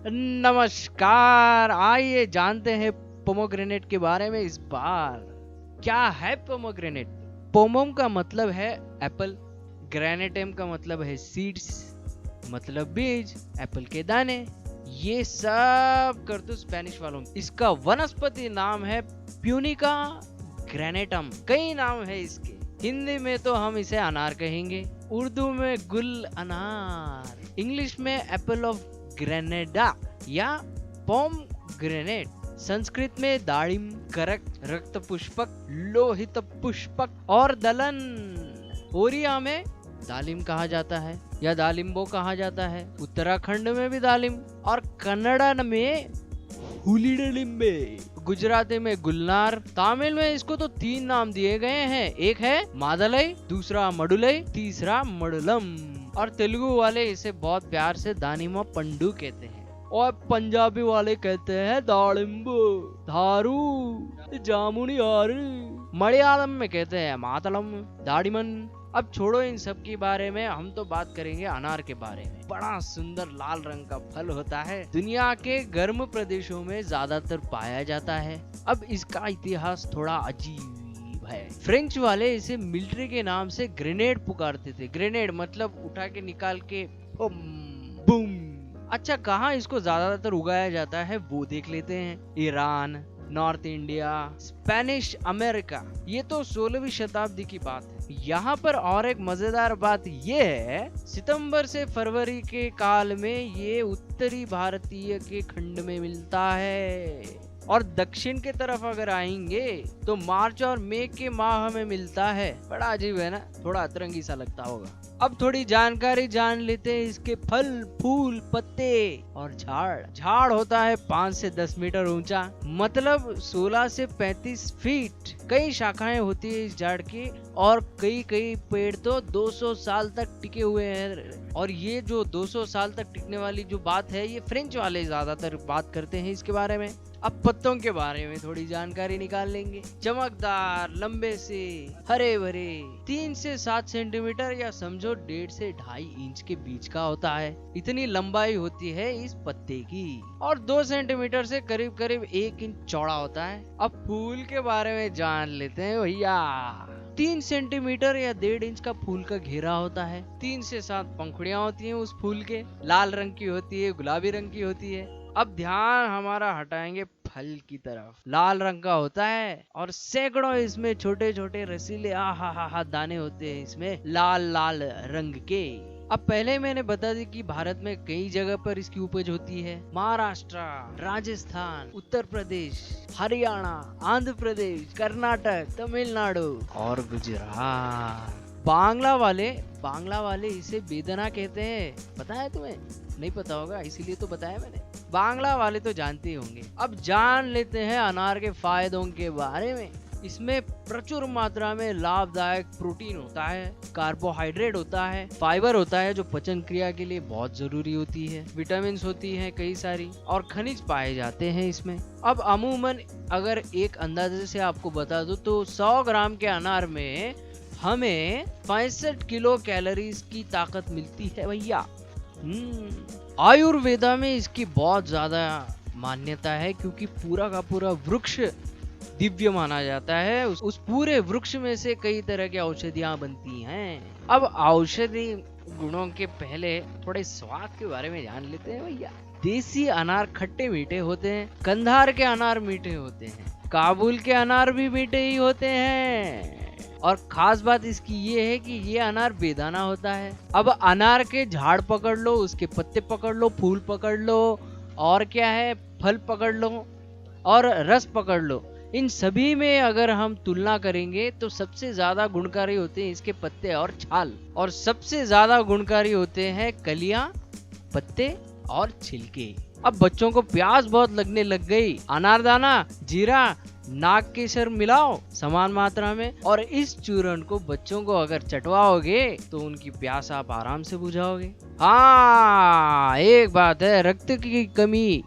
नमस्कार, आइए जानते हैं पोमोग्रेनेट के बारे में इस बार। क्या है पोमोग्रेनेट? पोमोम का मतलब है एप्पल, ग्रेनेटम का मतलब है सीड्स, मतलब बीज, एप्पल के दाने। ये सब कर दो स्पेनिश वालों में। इसका वनस्पति नाम है प्यूनिका ग्रेनेटम। कई नाम है इसके। हिंदी में तो हम इसे अनार कहेंगे, उर्दू में गुल अनार, इंग्लिश में एप्पल ऑफ ग्रेनेडा या पोम ग्रेनेट, संस्कृत में दाड़िम, करक, रक्त पुष्पक, लोहित पुष्पक और दलन। ओरिया में दालिम कहा जाता है या दालिम्बो कहा जाता है, उत्तराखंड में भी दालिम और कन्नड़ा में हुलिडलिम्बे, गुजराती में गुलनार, तमिल में इसको तो 3 नाम दिए गए हैं। एक है मादलई, दूसरा मडुलई, तीसरा मडुलम और तेलुगु वाले इसे बहुत प्यार से दानिमा पंडू कहते हैं और पंजाबी वाले कहते हैं दालिम्बो, धारू, जामुनी और मलयालम में कहते हैं मातलम, दाड़िमन। अब छोड़ो इन सब के बारे में, हम तो बात करेंगे अनार के बारे में। बड़ा सुंदर लाल रंग का फल होता है, दुनिया के गर्म प्रदेशों में ज्यादातर पाया जाता है। अब इसका इतिहास थोड़ा अजीब है। फ्रेंच वाले इसे मिलिट्री के नाम से ग्रेनेड पुकारते थे। ग्रेनेड मतलब उठा के निकाल के बूम। अच्छा, कहाँ इसको ज्यादातर उगाया जाता है वो देख लेते हैं। Iran, north India, Spanish America. ये तो 16वीं शताब्दी की बात है। यहाँ पर और एक मजेदार बात ये है, सितंबर से फरवरी के काल में ये उत्तरी भारतीय के खंड में मिलता है और दक्षिण के तरफ अगर आएंगे तो मार्च और मई के माह में मिलता है। बड़ा अजीब है ना, थोड़ा अतरंगी सा लगता होगा। अब थोड़ी जानकारी जान लेते हैं इसके फल, फूल, पत्ते और झाड़। झाड़ होता है 5 से 10 मीटर ऊंचा, मतलब 16 से 35 फीट। कई शाखाएं होती है इस झाड़ की और कई पेड़ तो 200 साल तक टिके हुए हैं। और ये जो 200 साल तक टिकने वाली जो बात है, ये फ्रेंच वाले ज्यादातर बात करते हैं इसके बारे में। अब पत्तों के बारे में थोड़ी जानकारी निकाल लेंगे। चमकदार, लंबे से, हरे भरे, 3 से 7 सेंटीमीटर या समझो 1.5 से 2.5 इंच के बीच का होता है। इतनी लंबाई होती है इस पत्ते की और 2 सेंटीमीटर से करीब करीब 1 इंच चौड़ा होता है। अब फूल के बारे में जान लेते हैं भैया। 3 सेंटीमीटर या 1.5 इंच का फूल का घेरा होता है। 3 से 7 पंखुड़ियां होती हैं उस फूल के, लाल रंग की होती है, गुलाबी रंग की होती है। अब ध्यान हमारा हटाएंगे फल की तरफ। लाल रंग का होता है और सैकड़ों इसमें छोटे छोटे रसीले आहा दाने होते हैं इसमें लाल लाल रंग के। अब पहले मैंने बता दी कि भारत में कई जगह पर इसकी उपज होती है। महाराष्ट्र, राजस्थान, उत्तर प्रदेश, हरियाणा, आंध्र प्रदेश, कर्नाटक, तमिलनाडु और गुजरात। बांग्ला वाले इसे बेदना कहते हैं। पता है तुम्हें? नहीं पता होगा, इसीलिए तो बताया मैंने। बांग्ला वाले तो जानते ही होंगे। अब जान लेते हैं अनार के फायदों के बारे में। इसमें प्रचुर मात्रा में लाभदायक प्रोटीन होता है, कार्बोहाइड्रेट होता है, फाइबर होता है जो पाचन क्रिया के लिए बहुत जरूरी होती है, विटामिन होती है कई सारी और खनिज पाए जाते हैं इसमें। अब अमूमन अगर एक अंदाजे से आपको बता दूं तो 100 ग्राम के अनार में हमें 65 किलो कैलोरीज की ताकत मिलती है भैया। आयुर्वेदा में इसकी बहुत ज्यादा मान्यता है क्योंकि पूरा का पूरा वृक्ष दिव्य माना जाता है। उस पूरे वृक्ष में से कई तरह की औषधियां बनती हैं। अब औषधि गुणों के पहले थोड़े स्वाद के बारे में जान लेते हैं भैया। देसी अनार खट्टे मीठे होते हैं, कंधार के अनार मीठे होते हैं, काबुल के अनार भी मीठे ही होते हैं और खास बात इसकी ये है कि ये अनार बेदाना होता है। अब अनार के झाड़ पकड़ लो, उसके पत्ते पकड़ लो, फूल पकड़ लो और क्या है, फल पकड़ लो और रस पकड़ लो। इन सभी में अगर हम तुलना करेंगे तो सबसे ज्यादा गुणकारी होते हैं इसके पत्ते और छाल और सबसे ज्यादा गुणकारी होते हैं कलियां, पत्ते और छिलके। अब बच्चों को प्यास बहुत लगने लग गई, अनारदाना, जीरा, नाग केसर मिलाओ समान मात्रा में और इस चूर्ण को बच्चों को अगर चटवाओगे तो उनकी प्यास आप आराम से बुझाओगे। हाँ, एक बात है, रक्त की कमी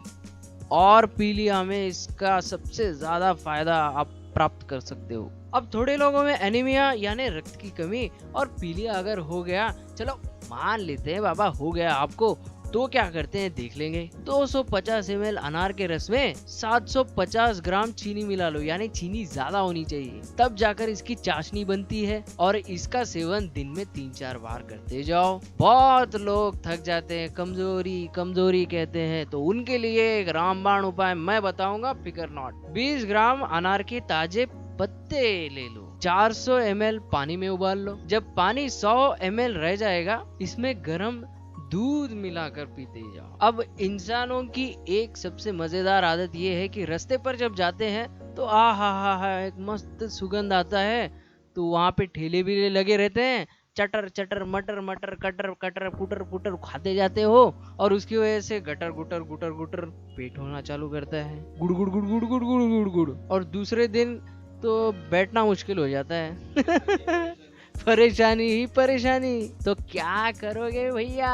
और पीलिया में इसका सबसे ज्यादा फायदा आप प्राप्त कर सकते हो। अब थोड़े लोगों में एनीमिया यानी रक्त की कमी और पीलिया अगर हो गया, चलो मान लेते हैं बाबा हो गया आपको, तो क्या करते हैं देख लेंगे। 250 ml अनार के रस में 750 ग्राम चीनी मिला लो, यानी चीनी ज्यादा होनी चाहिए, तब जाकर इसकी चाशनी बनती है। और इसका सेवन दिन में 3-4 बार करते जाओ। बहुत लोग थक जाते हैं, कमजोरी कमजोरी कहते हैं, तो उनके लिए एक रामबाण उपाय मैं बताऊंगा, फिकर नॉट। 20 ग्राम अनार के ताजे पत्ते ले लो, 400 ml पानी में उबाल लो। जब पानी 100 ml रह जाएगा, इसमें गर्म दूध मिलाकर पीते जाओ। अब इंसानों की एक सबसे मजेदार आदत ये है कि रास्ते पर जब जाते हैं तो हा एक मस्त सुगंध आता है, तो वहाँ पे ठेले भी लगे रहते हैं, चटर चटर मटर मटर कटर कटर पुटर पुटर खाते जाते हो, और उसकी वजह से गटर गुटर गुटर गुटर पेट होना चालू करता है, गुड़ गुड़ गुड़ गुड़ गुड़ गुड़ गुड़ गुड़, और दूसरे दिन तो बैठना मुश्किल हो जाता है। परेशानी ही परेशानी। तो क्या करोगे भैया,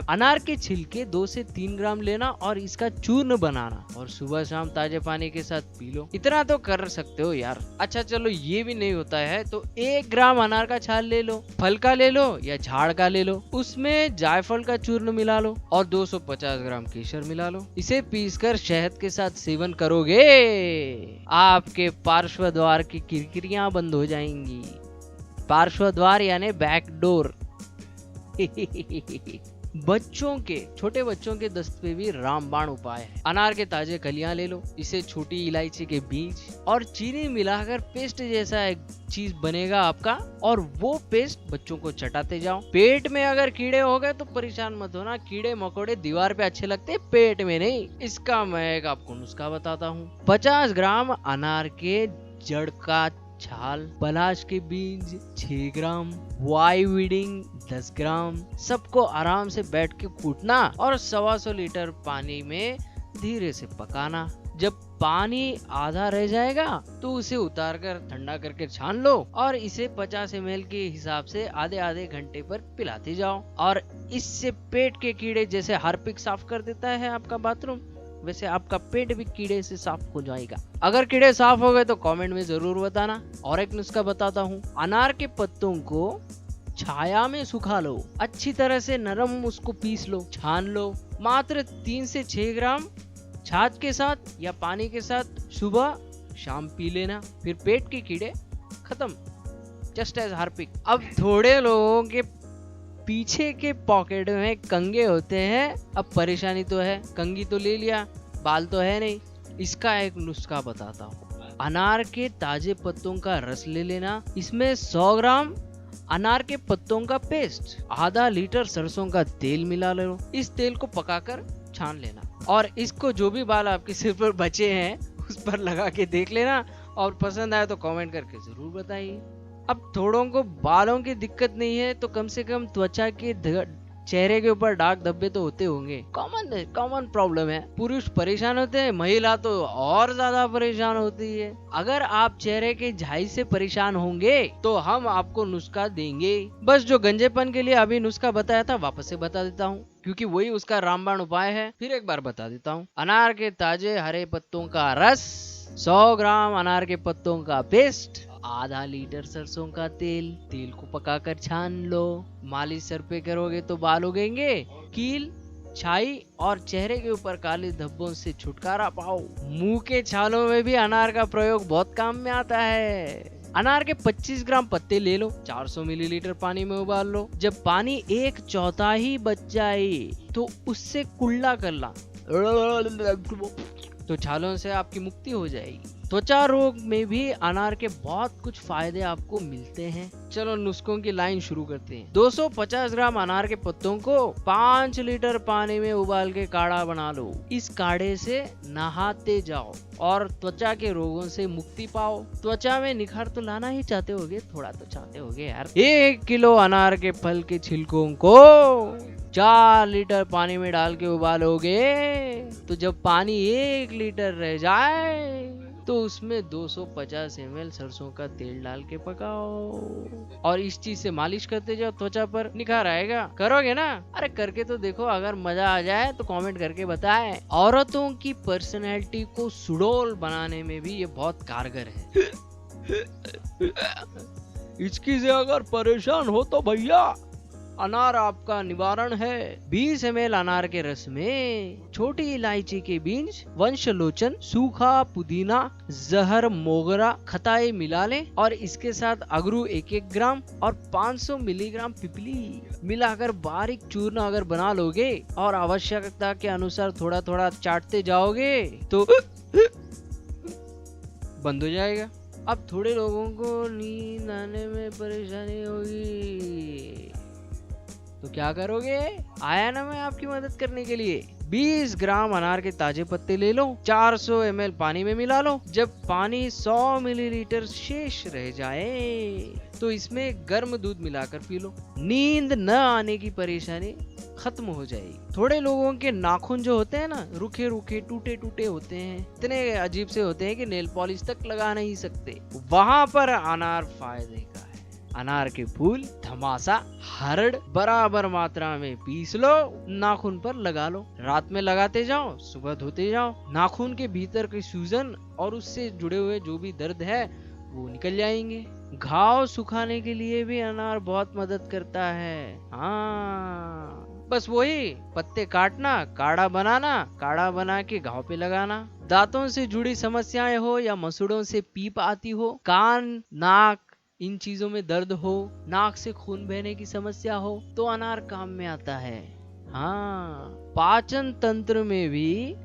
अनार के छिलके 2 से 3 ग्राम लेना और इसका चूर्ण बनाना, और सुबह शाम ताजे पानी के साथ पी लो। इतना तो कर सकते हो यार। अच्छा चलो ये भी नहीं होता है तो 1 ग्राम अनार का छाल ले लो, फल का ले लो या झाड़ का ले लो, उसमें जायफल का चूर्ण मिला लो और 250 ग्राम केसर मिला लो। इसे पीसकर शहद के साथ सेवन करोगे, आपके पार्श्व द्वार की किरकिरियां बंद हो जाएंगी। पार्श्व द्वार यानी बैक डोर। बच्चों के, छोटे बच्चों के दस्त पे भी रामबाण उपाय है। अनार के ताजे कलियां ले लो, इसे छोटी इलायची के बीज और चीनी मिलाकर पेस्ट जैसा एक चीज बनेगा आपका, और वो पेस्ट बच्चों को चटाते जाओ। पेट में अगर कीड़े हो गए तो परेशान मत होना, कीड़े मकोड़े दीवार पे अच्छे लगते, पेट में नहीं। इसका मैं एक आपको नुस्खा बताता हूँ। 50 ग्राम अनार के जड़ का छाल, पलाश के बीज 6 ग्राम, वाई वीडिंग 10 ग्राम, सबको आराम से बैठ के कूटना और 125 लीटर पानी में धीरे से पकाना। जब पानी आधा रह जाएगा तो उसे उतार कर ठंडा करके छान लो और इसे 50 ml के हिसाब से आधे आधे घंटे पर पिलाते जाओ। और इससे पेट के कीड़े, जैसे हार्पिक साफ कर देता है आपका बाथरूम, वैसे आपका पेट भी कीड़े से साफ हो जाएगा। अगर कीड़े साफ हो गए तो कमेंट में जरूर बताना। और एक नुस्खा बताता हूँ। अनार के पत्तों को छाया में सुखा लो, अच्छी तरह से नरम उसको पीस लो, छान लो। मात्र 3 से 6 ग्राम छाछ के साथ या पानी के साथ सुबह शाम पी लेना, फिर पेट के कीड़े खत्म, जस्ट एज हार्पिक। अब थोड़े लोगों के पीछे के पॉकेट में कंगे होते हैं। अब परेशानी तो है, कंगी तो ले लिया, बाल तो है नहीं। इसका एक नुस्खा बताता हूँ। अनार के ताजे पत्तों का रस ले लेना, इसमें 100 ग्राम अनार के पत्तों का पेस्ट, आधा लीटर सरसों का तेल मिला लो। इस तेल को पकाकर छान लेना और इसको जो भी बाल आपके सिर पर बचे हैं उस पर लगा के देख लेना, और पसंद आए तो कमेंट करके जरूर बताइए। अब थोड़ों को बालों की दिक्कत नहीं है तो कम से कम त्वचा के चेहरे के ऊपर दाग धब्बे तो होते होंगे, कॉमन प्रॉब्लम है। पुरुष परेशान होते हैं, महिला तो और ज्यादा परेशान होती है। अगर आप चेहरे के झाई से परेशान होंगे तो हम आपको नुस्खा देंगे। बस जो गंजेपन के लिए अभी नुस्खा बताया था वापस से बता देता हूँ, क्योंकि वही उसका रामबाण उपाय है। फिर एक बार बता देता हूँ। अनार के ताजे हरे पत्तों का रस, 100 ग्राम अनार के पत्तों का पेस्ट, आधा लीटर सरसों का तेल, तेल को पकाकर छान लो। मालिश सर पे करोगे तो बाल उगेंगे, कील, छाई और चेहरे के ऊपर काले धब्बों से छुटकारा पाओ। मुंह के छालों में भी अनार का प्रयोग बहुत काम में आता है। अनार के 25 ग्राम पत्ते ले लो, 400 मिलीलीटर पानी में उबाल लो। जब पानी 1/4 बच जाए तो उससे कुल्ला कर ला, तो छालों से आपकी मुक्ति हो जाएगी। त्वचा रोग में भी अनार के बहुत कुछ फायदे आपको मिलते हैं। चलो नुस्खों की लाइन शुरू करते हैं। 250 ग्राम अनार के पत्तों को 5 लीटर पानी में उबाल के काढ़ा बना लो। इस काढ़े से नहाते जाओ और त्वचा के रोगों से मुक्ति पाओ। त्वचा में निखार तो लाना ही चाहते होगे, थोड़ा तो चाहते होगे यार। 1 किलो अनार के फल के छिलकों को 4 लीटर पानी में डाल के उबालोगे तो जब पानी 1 लीटर रह जाए तो उसमें 250 ml सरसों का तेल डाल के पकाओ और इस चीज से मालिश करते जाओ, त्वचा पर निखार आएगा। करोगे ना? अरे करके तो देखो, अगर मजा आ जाए तो कमेंट करके बताएं। औरतों की पर्सनैलिटी को सुडौल बनाने में भी ये बहुत कारगर है। इसकी से अगर परेशान हो तो भैया अनार आपका निवारण है। 20 ml अनार के रस में छोटी इलायची के बीज, वंशलोचन, सूखा पुदीना, जहर मोगरा, खटाई मिला लें और इसके साथ अगरू 1-1 ग्राम और 500 मिलीग्राम पिपली मिलाकर बारीक चूर्ण अगर बना लोगे और आवश्यकता के अनुसार थोड़ा थोड़ा चाटते जाओगे तो बंद हो जाएगा। अब थोड़े लोगों को नींद आने में परेशानी होगी तो क्या करोगे? आया ना मैं आपकी मदद करने के लिए। 20 ग्राम अनार के ताजे पत्ते ले लो, 400 ml पानी में मिला लो। जब पानी 100 मिलीलीटर शेष रह जाए तो इसमें गर्म दूध मिलाकर पी लो। नींद न आने की परेशानी खत्म हो जाएगी। थोड़े लोगों के नाखून जो होते हैं ना, रूखे रूखे टूटे टूटे होते हैं, इतने अजीब से होते हैं कि नेल पॉलिश तक लगा नहीं सकते, वहां पर अनार फायदे का है। अनार के फूल, धमासा, हरड़ बराबर मात्रा में पीस लो, नाखून पर लगा लो। रात में लगाते जाओ, सुबह धोते जाओ। नाखून के भीतर की सूजन और उससे जुड़े हुए जो भी दर्द है वो निकल जाएंगे। घाव सुखाने के लिए भी अनार बहुत मदद करता है। हाँ, बस वही पत्ते काटना, काढ़ा बनाना, काढ़ा बना के घाव पे लगाना। दांतों से जुड़ी समस्याएं हो या मसूड़ों से पीप आती हो, कान, नाक इन चीजों में दर्द हो, नाक से खून बहने की समस्या हो तो अनार काम में आता है। हाँ, पाचन तंत्र में भी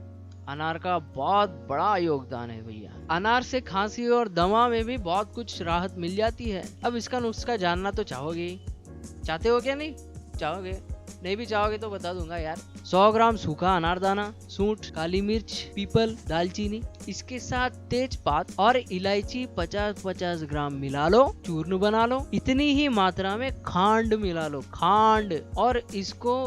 अनार का बहुत बड़ा योगदान है भैया। अनार से खांसी और दमा में भी बहुत कुछ राहत मिल जाती है। अब इसका नुस्खा जानना तो चाहोगे ही, चाहते हो क्या? नहीं चाहोगे? नहीं भी चाहोगे तो बता दूंगा यार। 100 ग्राम सूखा अनारदाना, सूंठ, काली मिर्च, पीपल, दालचीनी, इसके साथ तेजपात और इलायची 50-50 ग्राम मिला लो, चूर्ण बना लो। इतनी ही मात्रा में खांड मिला लो, खांड, और इसको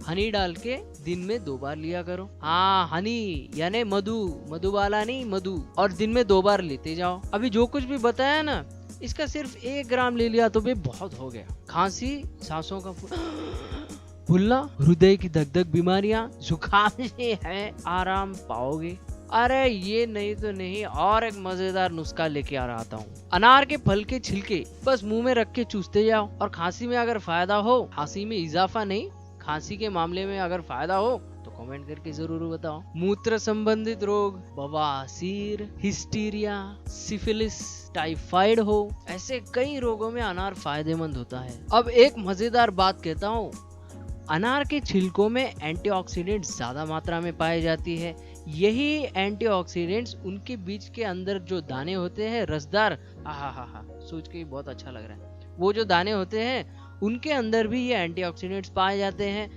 हनी डाल के दिन में 2 बार लिया करो। हाँ, हनी यानी मधु, मधुबाला नहीं, मधु, और दिन में 2 बार लेते जाओ। अभी जो कुछ भी बताया ना, इसका सिर्फ 1 ग्राम ले लिया तो भी बहुत हो गया। खांसी, सांसों का फूलना, हृदय की धक-धक बीमारियां, जुकाम से है आराम पाओगे। अरे ये नहीं तो नहीं, और एक मजेदार नुस्खा लेके आ रहा हूँ। अनार के फल के छिलके बस मुंह में रख के चूसते जाओ और खांसी में अगर फायदा हो, खांसी में इजाफा नहीं, खांसी के मामले में अगर फायदा हो तो कमेंट करके जरूर बताओ। मूत्र संबंधित रोग, बवासीर, हिस्टीरिया, सिफिलिस, टाइफाइड हो, ऐसे कई रोगों में अनार फायदेमंद होता है। अब एक मजेदार बात कहता हूँ, अनार के छिलकों में एंटीऑक्सीडेंट्स ज्यादा मात्रा में पाई जाती है। यही एंटीऑक्सीडेंट्स उनके बीज के अंदर जो दाने होते हैं रसदार, आहा, सोच के बहुत अच्छा लग रहा है, वो जो दाने होते हैं उनके अंदर भी ये एंटीऑक्सीडेंट्स पाए जाते हैं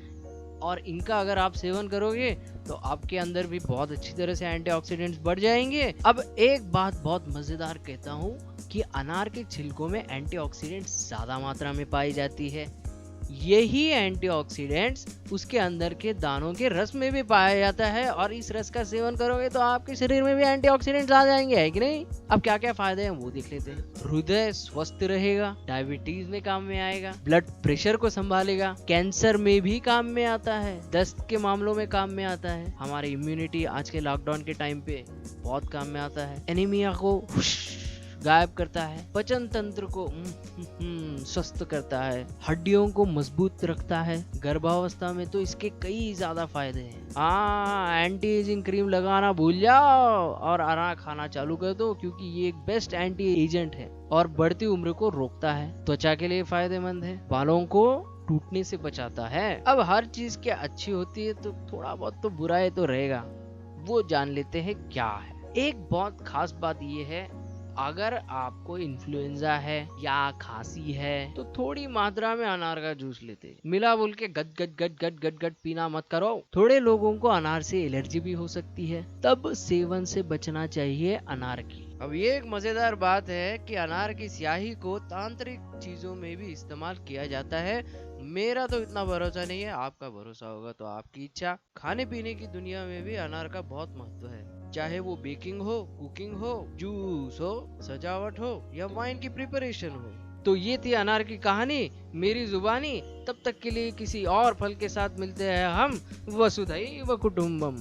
और इनका अगर आप सेवन करोगे तो आपके अंदर भी बहुत अच्छी तरह से एंटीऑक्सीडेंट्स बढ़ जाएंगे। अब एक बात बहुत मजेदार कहता हूँ कि अनार के छिलकों में एंटीऑक्सीडेंट्स ज्यादा मात्रा में पाई जाती है। यही एंटीऑक्सीडेंट्स उसके अंदर के दानों के रस में भी पाया जाता है और इस रस का सेवन करोगे तो आपके शरीर में भी एंटीऑक्सीडेंट्स आ जाएंगे, है कि नहीं? अब क्या क्या फायदे हैं वो देख लेते हैं। हृदय स्वस्थ रहेगा, डायबिटीज में काम में आएगा, ब्लड प्रेशर को संभालेगा, कैंसर में भी काम में आता है, दस्त के मामलों में काम में आता है, हमारी इम्यूनिटी आज के लॉकडाउन के टाइम पे बहुत काम में आता है, एनीमिया को गायब करता है, पाचन तंत्र को स्वस्थ करता है, हड्डियों को मजबूत रखता है। गर्भावस्था में तो इसके कई ज्यादा फायदे हैं। एंटी एजिंग क्रीम लगाना भूल जाओ और अनार खाना चालू कर दो, क्योंकि ये एक बेस्ट एंटी एजेंट है और बढ़ती उम्र को रोकता है। त्वचा के लिए फायदेमंद है, बालों को टूटने से बचाता है। अब हर चीज क्या अच्छी होती है तो थोड़ा बहुत तो बुराई तो रहेगा, वो जान लेते हैं क्या है। एक बहुत खास बात ये है, अगर आपको इन्फ्लुएंजा है या खांसी है तो थोड़ी मात्रा में अनार का जूस लेते, मिला बोल के गट गट गट गट गट गट पीना मत करो। थोड़े लोगों को अनार से एलर्जी भी हो सकती है, तब सेवन से बचना चाहिए अनार की। अब ये एक मजेदार बात है कि अनार की स्याही को तांत्रिक चीजों में भी इस्तेमाल किया जाता है। मेरा तो इतना भरोसा नहीं है, आपका भरोसा होगा तो आपकी इच्छा। खाने पीने की दुनिया में भी अनार का बहुत महत्व है, चाहे वो बेकिंग हो, कुकिंग हो, जूस हो, सजावट हो या वाइन की प्रिपरेशन हो। तो ये थी अनार की कहानी मेरी जुबानी। तब तक के लिए किसी और फल के साथ मिलते हैं हम। वसुधैव कुटुंबम।